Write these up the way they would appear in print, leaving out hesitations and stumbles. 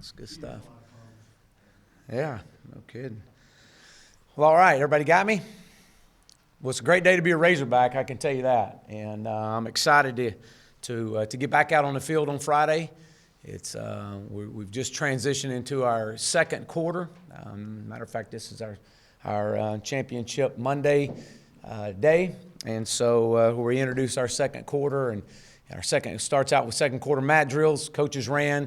That's good stuff. Yeah, no kidding. Well, all right, everybody got me? Well, it's a great day to be a Razorback, I can tell you that. And I'm excited to get back out on the field on Friday. We've just transitioned into our second quarter. Matter of fact, this is our championship Monday day. And so we introduce our second quarter, and our second starts out with second quarter mat drills. Coaches ran,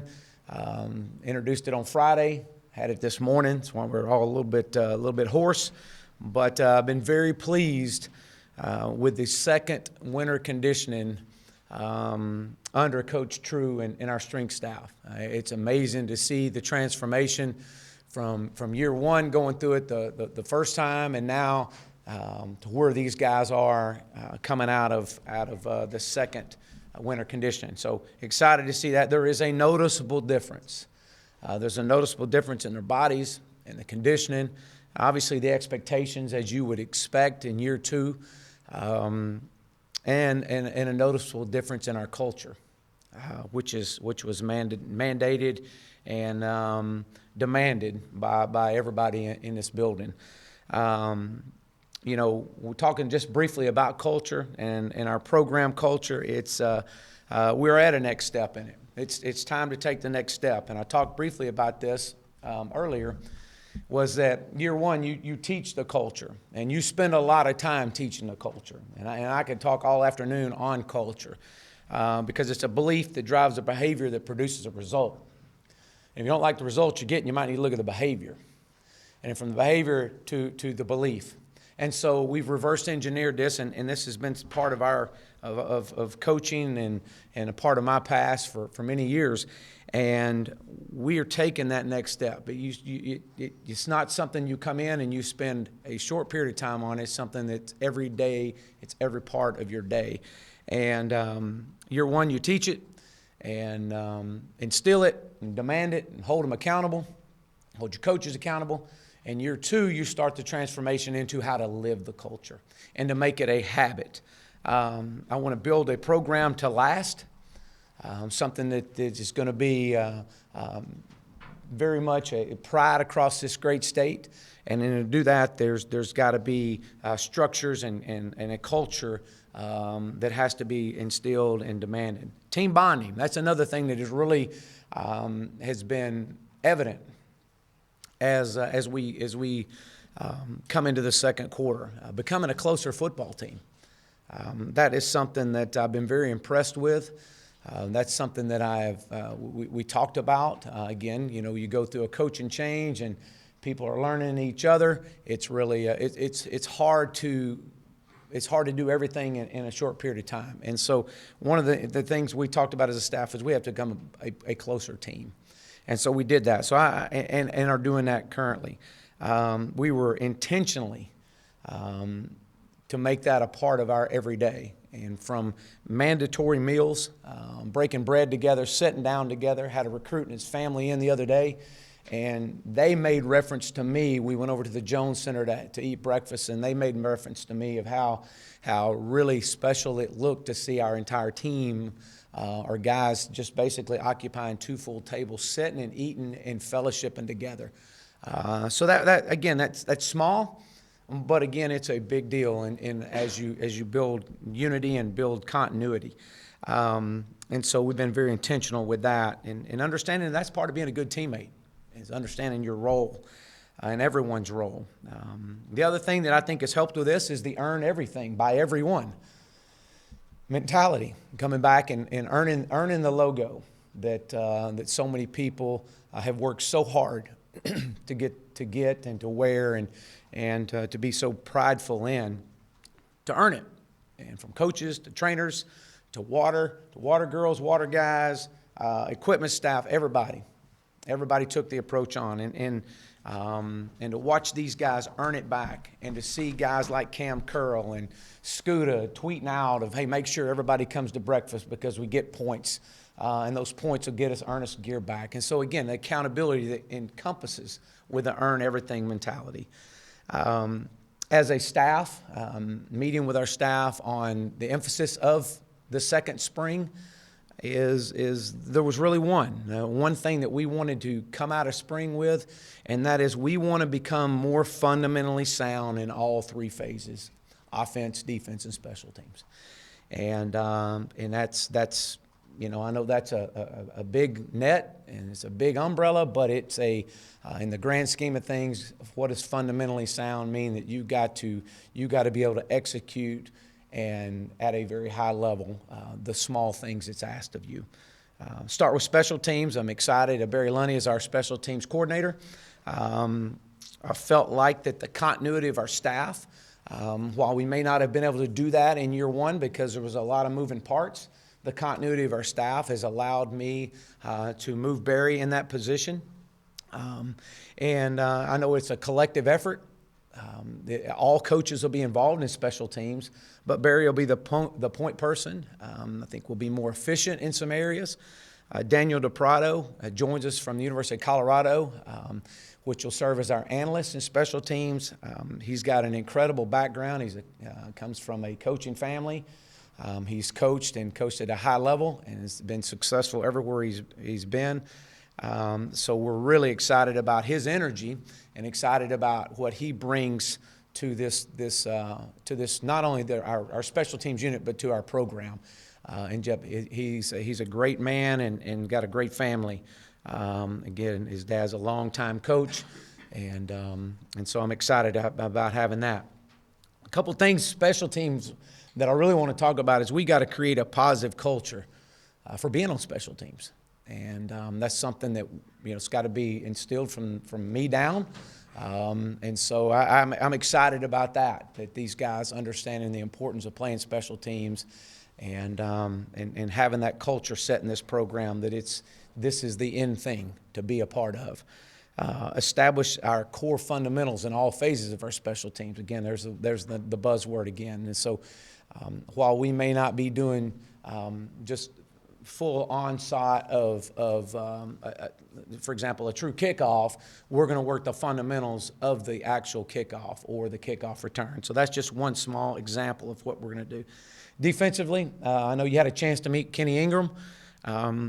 introduced it on Friday, had it this morning. That's why we're all a little bit hoarse. But I've been very pleased with the second winter conditioning under Coach True and our strength staff. It's amazing to see the transformation from year one going through it the first time, and now to where these guys are coming out of the second winter conditioning. So excited to see that. There is a noticeable difference. There's a noticeable difference in their bodies and the conditioning. Obviously, the expectations, as you would expect in year two, and a noticeable difference in our culture, which was mandated and demanded by everybody in this building. We're talking just briefly about culture and our program culture. We're at a next step in it. It's time to take the next step. And I talked briefly about this earlier, was that year one, you teach the culture, and you spend a lot of time teaching the culture. And I could talk all afternoon on culture because it's a belief that drives a behavior that produces a result. And if you don't like the results you're getting, you might need to look at the behavior. And from the behavior to the belief. And so we've reverse engineered this, and this has been part of our of coaching and a part of my past for many years. And we are taking that next step. But it's not something you come in and you spend a short period of time on. It's something that's every day. It's every part of your day. And year one, you teach it and instill it and demand it and hold them accountable, hold your coaches accountable. And year two, you start the transformation into how to live the culture and to make it a habit. I want to build a program to last, something that is going to be very much a pride across this great state. And to do that, there's got to be structures and a culture that has to be instilled and demanded. Team bonding, that's another thing that is really has been evident as we come into the second quarter, becoming a closer football team. That is something that I've been very impressed with. That's something that we talked about. Again, you go through a coaching change and people are learning each other. It's really it's hard to do everything in a short period of time. And so one of the things we talked about as a staff is we have to become a closer team. And so we did that. So and are doing that currently. We were intentionally to make that a part of our everyday. And from mandatory meals, breaking bread together, sitting down together, had a recruit and his family in the other day, and they made reference to me. We went over to the Jones Center to eat breakfast, and they made reference to me of how really special it looked to see our entire team or guys just basically occupying two full tables, sitting and eating and fellowshipping together. So that again, that's small, but again, it's a big deal. And as you build unity and build continuity, and so we've been very intentional with that, and understanding that's part of being a good teammate is understanding your role and everyone's role. The other thing that I think has helped with this is the earn everything by everyone mentality, coming back and earning the logo that so many people have worked so hard to get and to wear and to be so prideful in, to earn it. And from coaches to trainers to water girls, water guys, equipment staff, everybody took the approach on, and to watch these guys earn it back, and to see guys like Cam Curl and Scooter tweeting out of, hey, make sure everybody comes to breakfast because we get points, and those points will get us earnest gear back. And so again, the accountability that encompasses with the earn everything mentality. As a staff, meeting with our staff on the emphasis of the second spring, is there was really one thing that we wanted to come out of spring with, and that is we want to become more fundamentally sound in all three phases: offense, defense, and special teams. And that's I know that's a big net and it's a big umbrella, but it's in the grand scheme of things, what does fundamentally sound mean? That you got to be able to execute and at a very high level the small things that's asked of you. Start with special teams. I'm excited. Barry Lunny is our special teams coordinator. I felt like that the continuity of our staff, while we may not have been able to do that in year one because there was a lot of moving parts, the continuity of our staff has allowed me to move Barry in that position. I know it's a collective effort. All coaches will be involved in special teams, but Barry will be the point person. I think we'll be more efficient in some areas. Daniel DePrado joins us from the University of Colorado, which will serve as our analyst in special teams. He's got an incredible background. He comes from a coaching family. He's coached at a high level and has been successful everywhere he's been. So we're really excited about his energy and excited about what he brings to this not only our special teams unit, but to our program. And Jeff, he's a great man and got a great family. Again, his dad's a longtime coach, and so I'm excited about having that. A couple things, special teams, that I really want to talk about is we got to create a positive culture for being on special teams. And that's something that it's got to be instilled from me down, and so I'm excited about that these guys understanding the importance of playing special teams, and having that culture set in this program that this is the end thing to be a part of. Establish our core fundamentals in all phases of our special teams. Again, there's the buzzword again, and so while we may not be doing just full onset of for example, a true kickoff, we're going to work the fundamentals of the actual kickoff or the kickoff return. So that's just one small example of what we're going to do. Defensively, I know you had a chance to meet Kenny Ingram.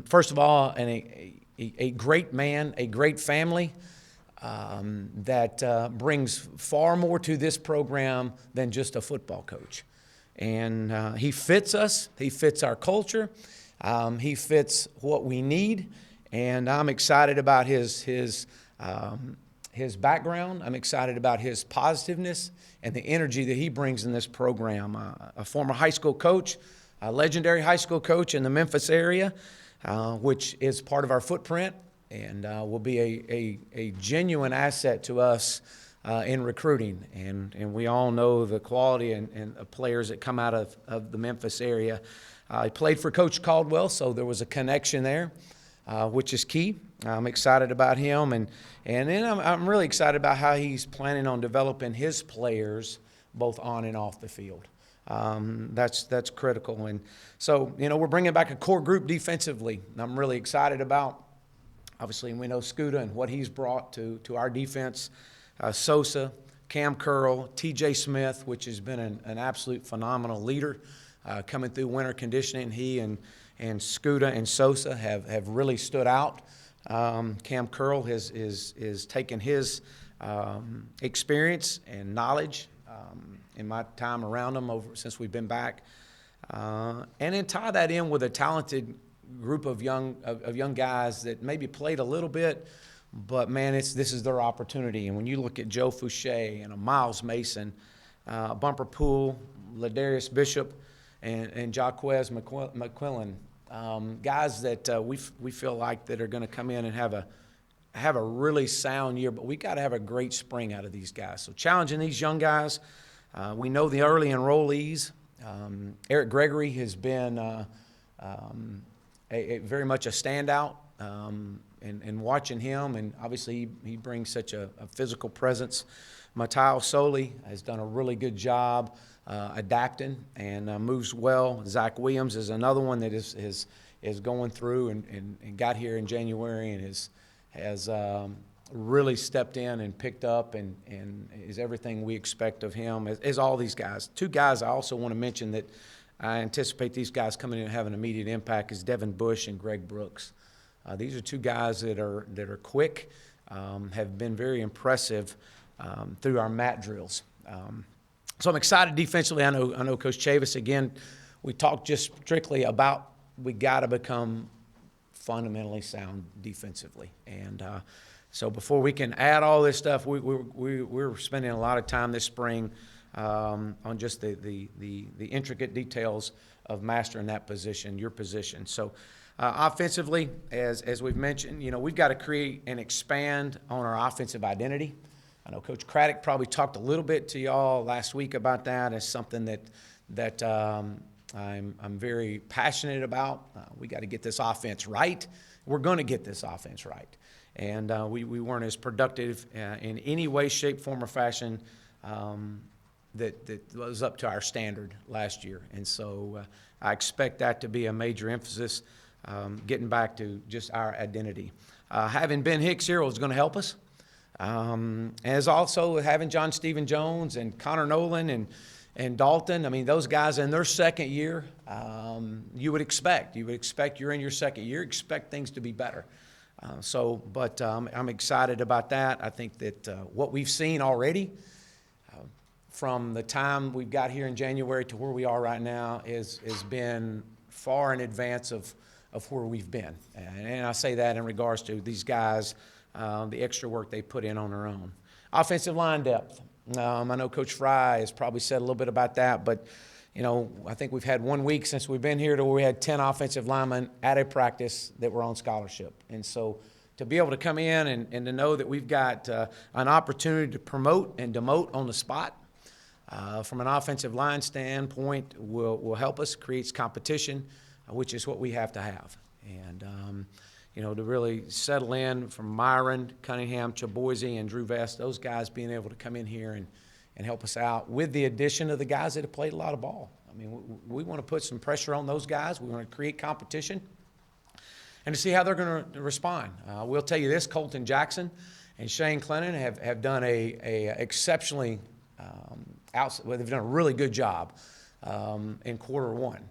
First of all, a great man, a great family that brings far more to this program than just a football coach. And he fits us. He fits our culture. He fits what we need, and I'm excited about his background. I'm excited about his positiveness and the energy that he brings in this program. A former high school coach, a legendary high school coach in the Memphis area, which is part of our footprint, and will be a genuine asset to us in recruiting. And we all know the quality and players that come out of the Memphis area. He played for Coach Caldwell, so there was a connection there, which is key. I'm excited about him, and then I'm really excited about how he's planning on developing his players both on and off the field. That's critical, and so we're bringing back a core group defensively. I'm really excited about. Obviously, we know Scooter and what he's brought to our defense. Sosa, Cam Curl, T.J. Smith, which has been an absolute phenomenal leader. Coming through winter conditioning, he and Scooter and Sosa have really stood out. Cam Curl has taken his experience and knowledge in my time around him since we've been back, and then tie that in with a talented group of young guys that maybe played a little bit, but man, this is their opportunity. And when you look at Joe Fouché and a Miles Mason, Bumper Poole, Ladarius Bishop, and Jaquez McQuillan, guys that we feel like that are going to come in and have a really sound year, but we got to have a great spring out of these guys. So challenging these young guys. We know the early enrollees. Eric Gregory has been very much a standout, and watching him, and obviously he brings such a physical presence. Mateo Soli has done a really good job adapting and moves well. Zach Williams is another one that is going through and got here in January and has really stepped in and picked up and is everything we expect of him, as all these guys. Two guys I also want to mention that I anticipate these guys coming in and having an immediate impact is Devin Bush and Greg Brooks. These are two guys that are quick, have been very impressive through our mat drills. So I'm excited defensively. I know Coach Chavis, again, we talked just strictly about we got to become fundamentally sound defensively. And so before we can add all this stuff, we're spending a lot of time this spring on just the intricate details of mastering that position, your position. So offensively, as we've mentioned, we've got to create and expand on our offensive identity. I know Coach Craddock probably talked a little bit to y'all last week about that as something that I'm very passionate about. We got to get this offense right. We're going to get this offense right. And we weren't as productive in any way, shape, form, or fashion that was up to our standard last year. And so I expect that to be a major emphasis, getting back to just our identity. Having Ben Hicks here is going to help us. As also having John Stephen Jones and Connor Nolan and Dalton. I mean, those guys in their second year, you would expect you're in your second year, expect things to be better. But I'm excited about that. I think that what we've seen already from the time we've got here in January to where we are right now has been far in advance of where we've been. And I say that in regards to these guys, the extra work they put in on their own. Offensive line depth. I know Coach Fry has probably said a little bit about that, but, I think we've had 1 week since we've been here to where we had 10 offensive linemen at a practice that were on scholarship. And so to be able to come in and to know that we've got an opportunity to promote and demote on the spot from an offensive line standpoint will help us, creates competition, which is what we have to have. And, to really settle in from Myron, Cunningham, Chaboise, and Drew Vest, those guys being able to come in here and help us out with the addition of the guys that have played a lot of ball. I mean, we want to put some pressure on those guys. We want to create competition and to see how they're going to respond. We'll tell you this, Colton Jackson and Shane Clennon have done a exceptionally they've done a really good job in quarter one.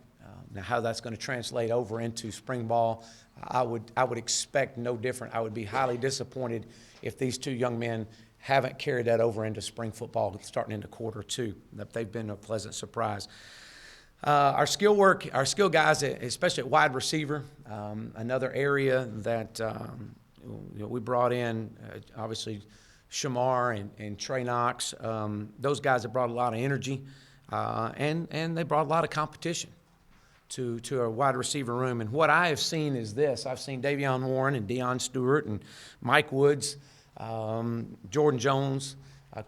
Now, how that's going to translate over into spring ball, I would expect no different. I would be highly disappointed if these two young men haven't carried that over into spring football starting into quarter two. They've been a pleasant surprise. Our skill guys, especially at wide receiver, another area that we brought in, obviously, Shamar and Trey Knox. Those guys have brought a lot of energy, and they brought a lot of competition to our wide receiver room. And what I have seen is this. I've seen Davion Warren and Deion Stewart and Mike Woods, Jordan Jones,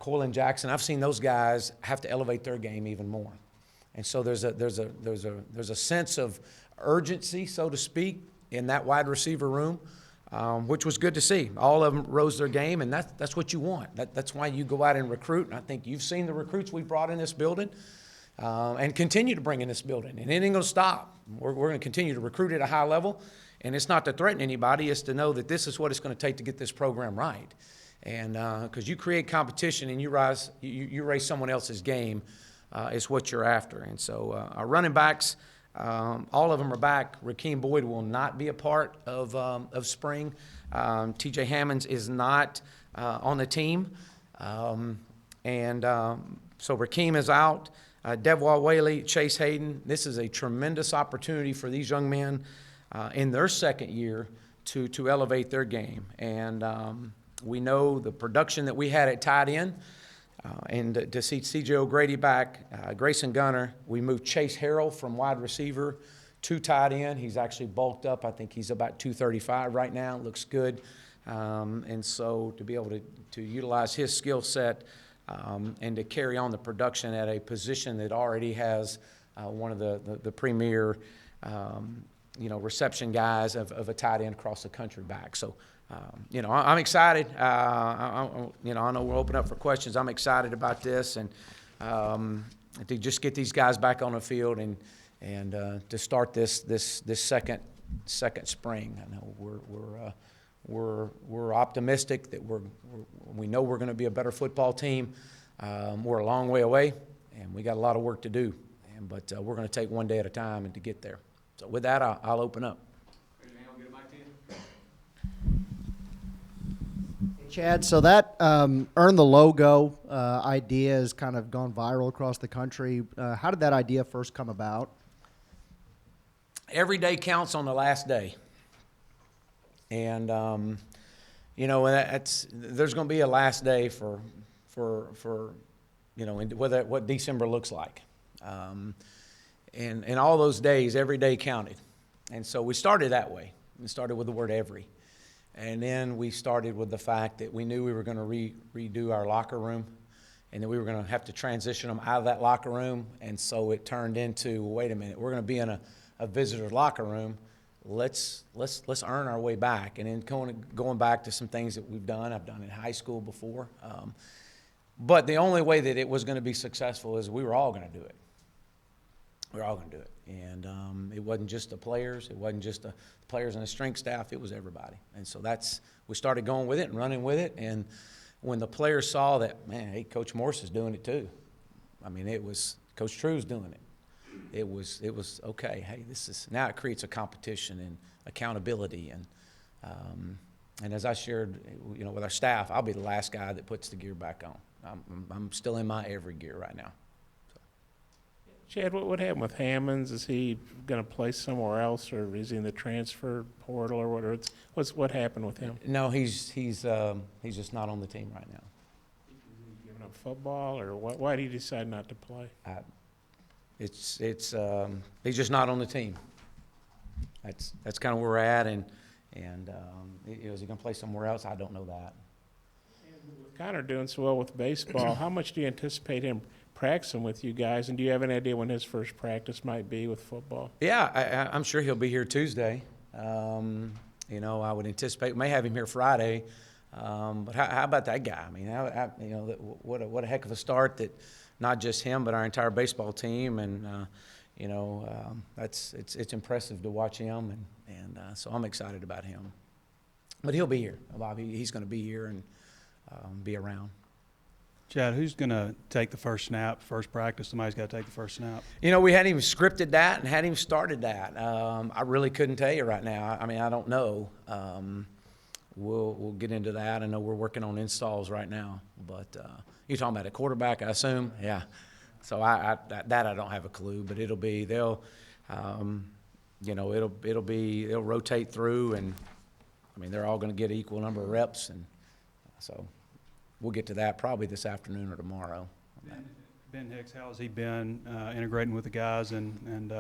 Colin Jackson. I've seen those guys have to elevate their game even more. And so there's a sense of urgency, so to speak, in that wide receiver room, which was good to see. All of them rose their game, and that's what you want. That's why you go out and recruit. And I think you've seen the recruits we brought in this building. And continue to bring in this building. And it ain't going to stop. We're going to continue to recruit at a high level. And it's not to threaten anybody. It's to know that this is what it's going to take to get this program right. And because you create competition and you raise someone else's game is what you're after. And so our running backs, all of them are back. Rakeem Boyd will not be a part of spring. T.J. Hammonds is not on the team. So Rakeem is out. Devwah Whaley, Chase Hayden, this is a tremendous opportunity for these young men in their second year to elevate their game. And we know the production that we had at tight end, and to see C.J. O'Grady back, Grayson Gunner. We moved Chase Harrell from wide receiver to tight end. He's actually bulked up. I think he's about 235 right now. Looks good. And so to be able to utilize his skill set and to carry on the production at a position that already has one of the premier, reception guys of a tight end across the country back. So, I'm excited. I know we'll open up for questions. I'm excited about this, and to just get these guys back on the field and to start this second spring. I know we're optimistic that we know we're going to be a better football team. We're a long way away, and we got a lot of work to do. But we're going to take one day at a time and to get there. So with that, I'll open up. Chad, so that Earn the Logo idea has kind of gone viral across the country. How did that idea first come about? Every day counts on the last day. And, there's going to be a last day for what December looks like. And all those days, every day counted. And so we started that way. We started with the word every. And then we started with the fact that we knew we were going to redo our locker room, and that we were going to have to transition them out of that locker room. And so it turned into, wait a minute, we're going to be in a visitor's locker room. Let's earn our way back. And then going back to some things that we've done. I've done in high school before. But the only way that it was going to be successful is we were all going to do it. We were all going to do it. And it wasn't just the players. It wasn't just the players and the strength staff. It was everybody. And so we started going with it and running with it. And when the players saw that, man, hey, Coach Morse is doing it too. I mean, it was Coach True's doing it. It was okay. Hey, now it creates a competition and accountability. And as I shared, with our staff, I'll be the last guy that puts the gear back on. I'm still in my every gear right now. Chad, what happened with Hammonds? Is he going to play somewhere else, or is he in the transfer portal, or what happened with him? No, he's just not on the team right now. Giving up football, or what? Why did he decide not to play? He's just not on the team. That's kind of where we're at, and is he going to play somewhere else? I don't know that. With Connor doing so well with baseball, how much do you anticipate him practicing with you guys, and do you have an idea when his first practice might be with football? Yeah, I'm sure he'll be here Tuesday. I would anticipate we may have him here Friday. But how about that guy? I mean, what a heck of a start that not just him but our entire baseball team, and it's impressive to watch him, and so I'm excited about him. But he'll be here, Bobby. He's going to be here and be around. Chad, who's going to take the first snap, first practice? Somebody's got to take the first snap. We hadn't even scripted that and hadn't even started that. I really couldn't tell you right now. I mean, I don't know. We'll get into that. I know we're working on installs right now. But you're talking about a quarterback, I assume? Yeah. So I don't have a clue, but it'll be they'll rotate through, and I mean they're all going to get an equal number of reps, and so. We'll get to that probably this afternoon or tomorrow. Ben Hicks, how has he been integrating with the guys? And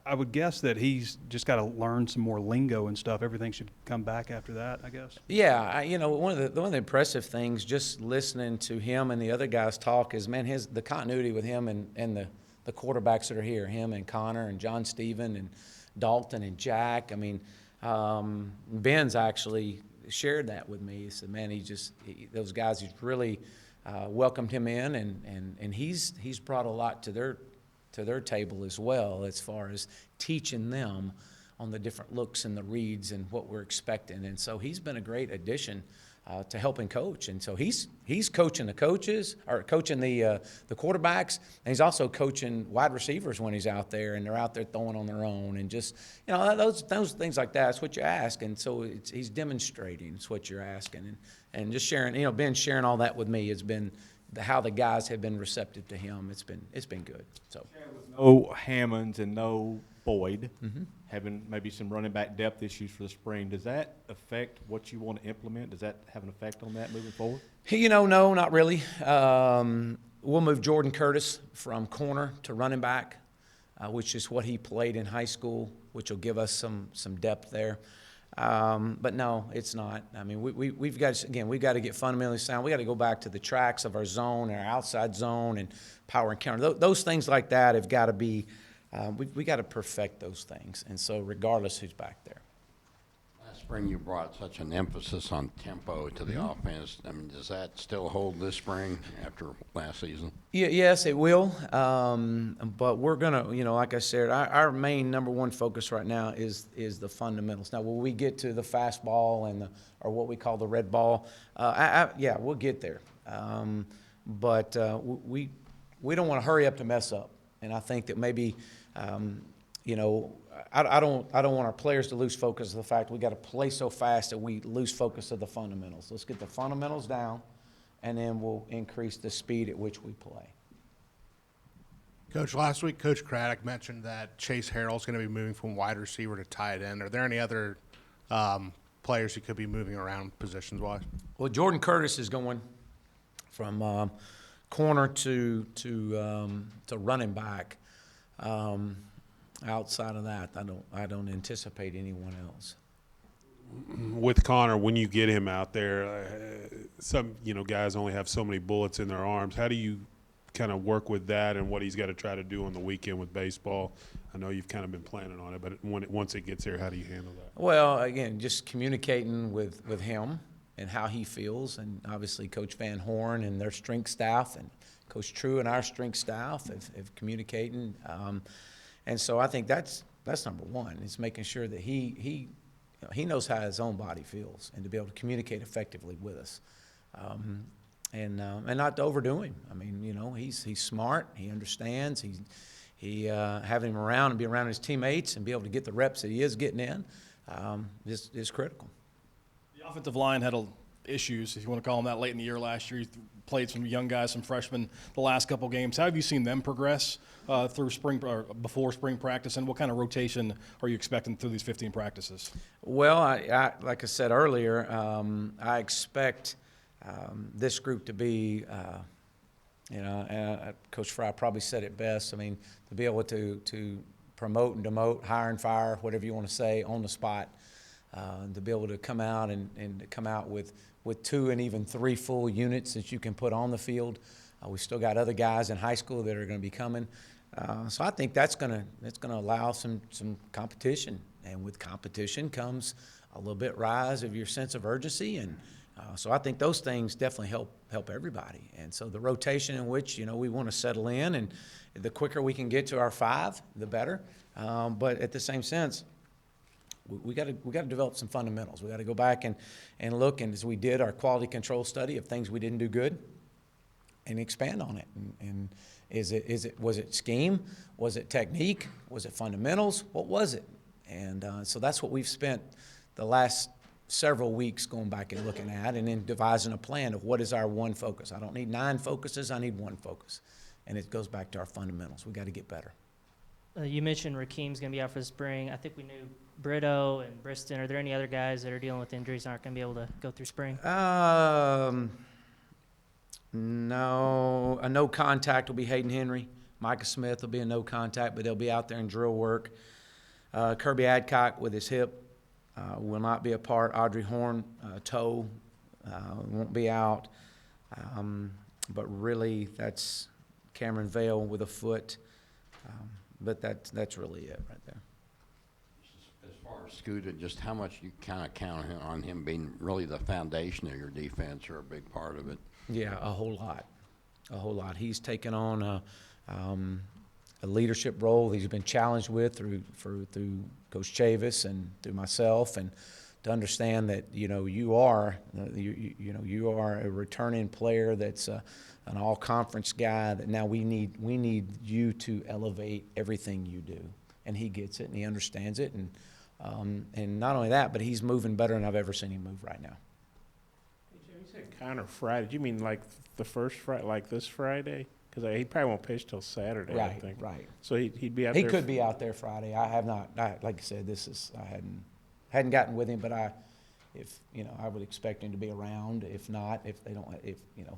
I would guess that he's just got to learn some more lingo and stuff. Everything should come back after that, I guess. Yeah, one of the impressive things, just listening to him and the other guys talk, is, man, the continuity with him and the quarterbacks that are here, him and Connor and John Stephen and Dalton and Jack. I mean, Ben's actually shared that with me. He said, man, those guys, he's really welcomed him in, and he's brought a lot to their table as well, as far as teaching them on the different looks and the reads and what we're expecting. And so he's been a great addition to helping coach. And so he's coaching the coaches, or coaching the quarterbacks, and he's also coaching wide receivers when he's out there, and they're out there throwing on their own, and just those things like that. That's what you ask, and so he's demonstrating. It's what you're asking, and just sharing. Ben sharing all that with me has been how the guys have been receptive to him. It's been good. So no Hammonds and no Boyd, having maybe some running back depth issues for the spring, does that affect what you want to implement? Does that have an effect on that moving forward? No, not really. We'll move Jordan Curtis from corner to running back, which is what he played in high school, which will give us some depth there. But no, it's not. I mean, we've got to get fundamentally sound. We got to go back to the tracks of our zone, our outside zone, and power and counter. Those things like that have got to be. We got to perfect those things, and so regardless who's back there. Last spring you brought such an emphasis on tempo to the offense. I mean, does that still hold this spring after last season? Yeah, yes, it will. But we're gonna, like I said, our main number one focus right now is the fundamentals. Now, will we get to the fastball and or what we call the red ball? Yeah, we'll get there. But we don't want to hurry up to mess up. And I think that maybe, you know, I don't want our players to lose focus of the fact we got to play so fast that we lose focus of the fundamentals. Let's get the fundamentals down, and then we'll increase the speed at which we play. Coach, last week, Coach Craddock mentioned that Chase Harrell's going to be moving from wide receiver to tight end. Are there any other players who could be moving around positions-wise? Well, Jordan Curtis is going from corner to running back. Outside of that, I don't anticipate anyone else. With Connor, when you get him out there, some guys only have so many bullets in their arms. How do you kind of work with that and what he's got to try to do on the weekend with baseball? I know you've kind of been planning on it, but once it gets there, how do you handle that? Well, again, just communicating with him and how he feels, and obviously Coach Van Horn and their strength staff and Coach True and our strength staff have communicating. And so I think that's number one, is making sure that he knows how his own body feels and to be able to communicate effectively with us. And not to overdo him. I mean, he's smart. He understands. Having him around and be around his teammates and be able to get the reps that he is getting in is critical. The offensive line had issues, if you want to call them that, late in the year last year. You played some young guys, some freshmen, the last couple games. How have you seen them progress through spring or before spring practice, and what kind of rotation are you expecting through these 15 practices? Well, I like I said earlier, I expect this group to be, Coach Fry probably said it best. I mean, to be able to promote and demote, hire and fire, whatever you want to say, on the spot, to be able to come out and come out with 2 and even 3 full units that you can put on the field. We've still got other guys in high school that are going to be coming. So I think that's going to allow some competition, and with competition comes a little bit rise of your sense of urgency, and so I think those things definitely help everybody. And so the rotation in which we want to settle in, and the quicker we can get to our 5, the better. But at the same sense, we got to develop some fundamentals. We got to go back and look, and as we did our quality control study of things we didn't do good, and expand on it. And was it scheme? Was it technique? Was it fundamentals? What was it? And so that's what we've spent the last several weeks going back and looking at, and then devising a plan of what is our one focus. I don't need 9 focuses. I need one focus, and it goes back to our fundamentals. We got to get better. You mentioned Rakeem's going to be out for the spring. I think we knew Brito and Briston. Are there any other guys that are dealing with injuries and aren't going to be able to go through spring? No. A no contact will be Hayden Henry. Micah Smith will be a no contact, but they'll be out there in drill work. Kirby Adcock with his hip will not be a part. Audrey Horn, toe, won't be out. But really, that's Cameron Vale with a foot. But that's really it right there. As far as Scooter, just how much you kind of count on him being really the foundation of your defense, or a big part of it? Yeah, a whole lot. He's taken on a leadership role that he's been challenged with through Coach Chavis and through myself, and to understand that you are a returning player that's an all-conference guy, that now we need you to elevate everything you do, and he gets it and he understands it, and not only that, but he's moving better than I've ever seen him move right now. You said Connor Friday. Do you mean like the first Friday, like this Friday? Because he probably won't pitch till Saturday, I think. Right. So he'd be out He there. could be out there Friday. I have not. Like I said, I hadn't gotten with him, but I would expect him to be around. If not, if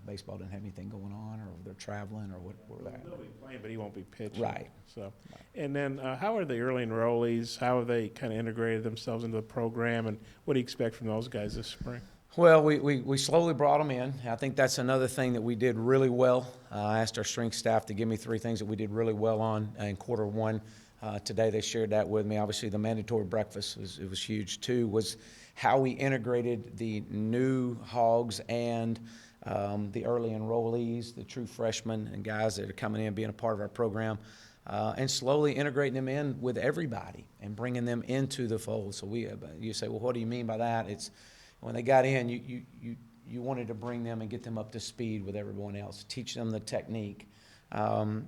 baseball doesn't have anything going on, or they're traveling, or what they're at. He'll be playing, but he won't be pitching. Right. So, and then how are the early enrollees? How have they kind of integrated themselves into the program, and what do you expect from those guys this spring? Well, we slowly brought them in. I think that's another thing that we did really well. I asked our strength staff to give me 3 things that we did really well on in quarter 1. Today they shared that with me. Obviously, the mandatory breakfast was huge. 2 was how we integrated the new Hogs and the early enrollees, the true freshmen and guys that are coming in, being a part of our program, and slowly integrating them in with everybody and bringing them into the fold. So you say, well, what do you mean by that? It's when they got in, you wanted to bring them and get them up to speed with everyone else, teach them the technique,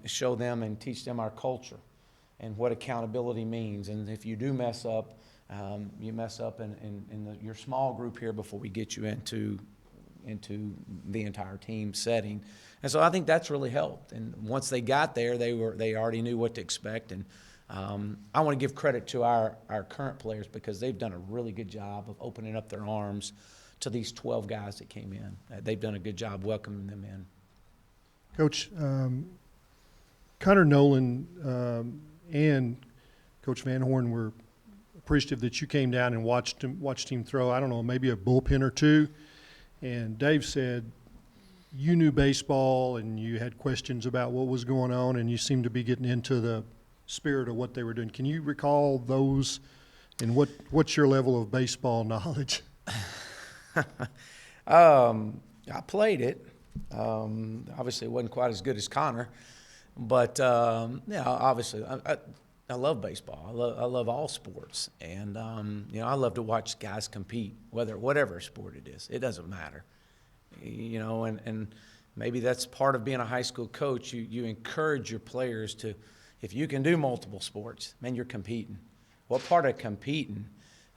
show them and teach them our culture and what accountability means. And if you do mess up, you mess up in your small group here before we get you into the entire team setting. And so I think that's really helped. And once they got there, they already knew what to expect. And I want to give credit to our current players because they've done a really good job of opening up their arms to these 12 guys that came in. They've done a good job welcoming them in. Coach, Connor Nolan and Coach Van Horn were appreciative that you came down and watched him throw, I don't know, maybe a bullpen or two. And Dave said you knew baseball and you had questions about what was going on and you seemed to be getting into the spirit of what they were doing. Can you recall those and what's your level of baseball knowledge? I played it. Obviously, it wasn't quite as good as Connor, but yeah, obviously, I love baseball. I love all sports, and I love to watch guys compete, whatever sport it is. It doesn't matter, and maybe that's part of being a high school coach. You encourage your players to, if you can do multiple sports, man, you're competing. What part of competing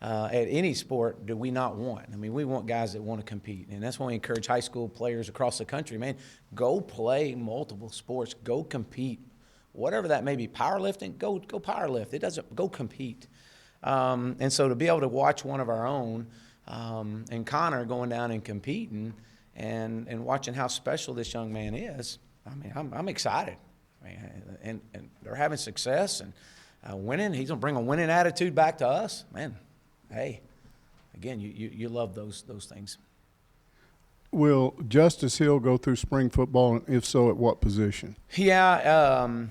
at any sport do we not want? I mean, we want guys that want to compete, and that's why we encourage high school players across the country, man, go play multiple sports, go compete. Whatever that may be, powerlifting, go powerlift. It doesn't, go compete. And so to be able to watch one of our own, and Connor going down and competing and watching how special this young man is, I mean, I'm excited. I mean, and they're having success and winning. He's going to bring a winning attitude back to us. Man, hey, again, you love those things. Will Justice Hill go through spring football, and if so, at what position? Yeah,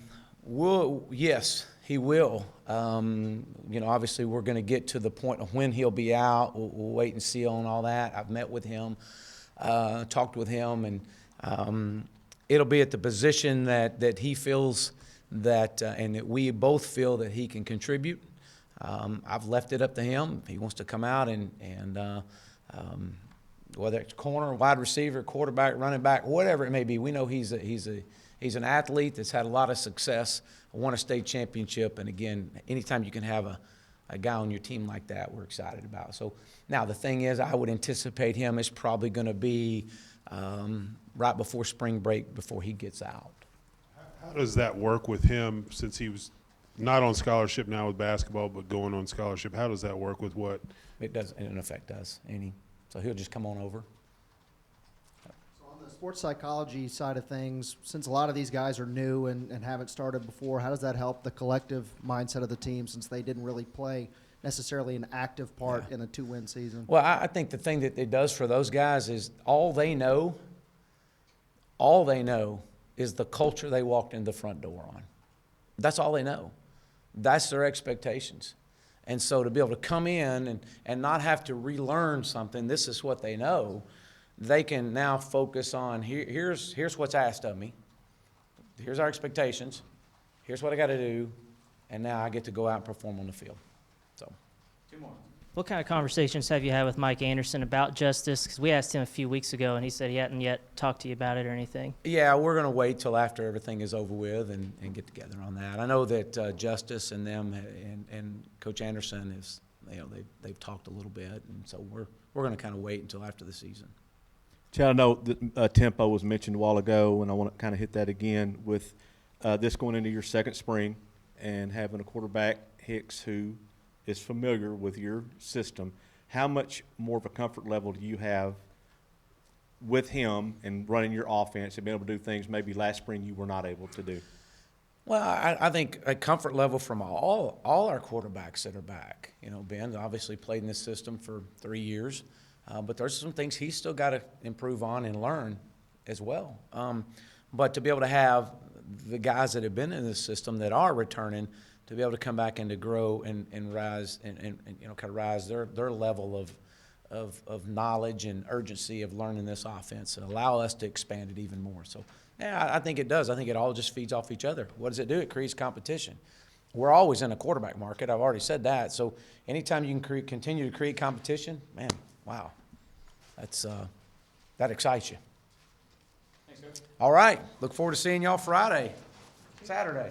yes, he will. Obviously we're going to get to the point of when he'll be out. We'll wait and see on all that. I've met with him, talked with him, and it'll be at the position that he feels that and that we both feel that he can contribute. I've left it up to him. If he wants to come out and whether it's corner, wide receiver, quarterback, running back, whatever it may be, we know he's an athlete that's had a lot of success, won a state championship, and again, anytime you can have a guy on your team like that, we're excited about. So now the thing is, I would anticipate him is probably going to be right before spring break, before he gets out. How does that work with him since he was not on scholarship now with basketball, but going on scholarship? How does that work with what? It doesn't affect us any. So he'll just come on over. So on the sports psychology side of things, since a lot of these guys are new and haven't started before, how does that help the collective mindset of the team since they didn't really play necessarily an active part in a 2-win season? Well, I think the thing that it does for those guys is all they know is the culture they walked in the front door on. That's all they know. That's their expectations. And so to be able to come in and not have to relearn something, this is what they know, they can now focus on here's what's asked of me. Here's our expectations. Here's what I got to do. And now I get to go out and perform on the field. So, 2 more. What kind of conversations have you had with Mike Anderson about justice? Because we asked him a few weeks ago, and he said he hadn't yet talked to you about it or anything. Yeah, we're going to wait till after everything is over with and get together on that. I know that Justice and them and Coach Anderson is, they've talked a little bit, and so we're going to kind of wait until after the season. Chad, I know that tempo was mentioned a while ago, and I want to kind of hit that again with this going into your second spring and having a quarterback, Hicks, who is familiar with your system. How much more of a comfort level do you have with him and running your offense and being able to do things maybe last spring you were not able to do? Well, I think a comfort level from all our quarterbacks that are back. Ben obviously played in this system for 3 years, but there's some things he's still got to improve on and learn as well. But to be able to have the guys that have been in this system that are returning to be able to come back and to grow and rise and kind of rise their level of knowledge and urgency of learning this offense and allow us to expand it even more. So, yeah, I think it does. I think it all just feeds off each other. What does it do? It creates competition. We're always in a quarterback market. I've already said that. So anytime you can continue to create competition, man, wow, that excites you. All right, look forward to seeing y'all Friday, Saturday.